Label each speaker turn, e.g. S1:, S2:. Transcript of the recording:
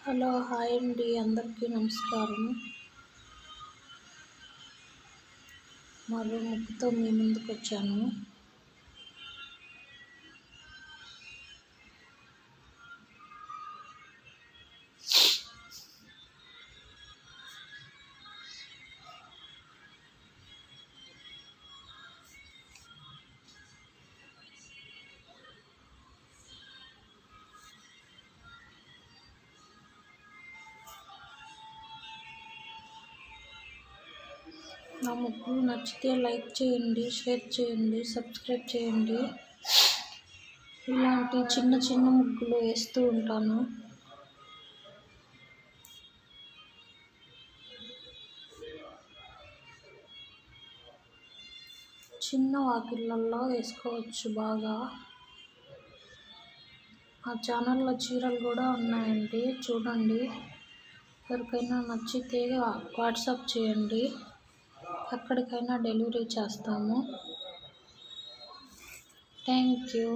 S1: Hello hi అండి, అందరికీ నమస్కారం. మరో ముక్కుతో మీ ముందుకు వచ్చాను. నా ముగ్గులు నచ్చితే లైక్ చేయండి, షేర్ చేయండి, సబ్స్క్రైబ్ చేయండి. ఇలాంటి చిన్న చిన్న ముగ్గులు వేస్తూ ఉంటాను. చిన్న వాకిళ్ళల్లో వేసుకోవచ్చు బాగా. ఆ ఛానల్లో చీరలు కూడా ఉన్నాయండి, చూడండి. ఎవరికైనా నచ్చితే వాట్సాప్ చేయండి, ఎక్కడికైనా డెలివరీ చేస్తాము. Thank you.